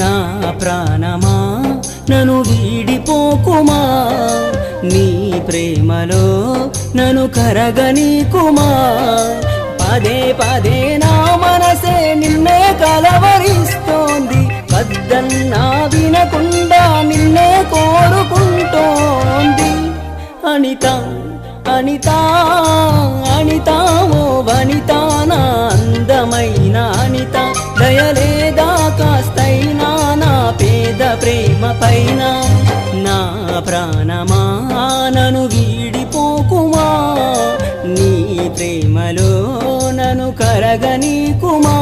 నా ప్రాణమా నన్ను వీడిపోకుమా, నీ ప్రేమలో నన్ను కరగనీకుమా. పదే పదే నా మనసే నిన్నే కలవరిస్తోంది, వద్దన్నా వినకుండా నిన్నే కోరుకుంటోంది. అనిత అనిత అనిత ఓ వనిత, నా అందమైన అనిత, దయలేదా కాస్తైనా నా పేద ప్రేమ పైన. నా ప్రాణమా నన్ను వీడిపోకుమా, నీ ప్రేమలో నన్ను కరగనీకుమా.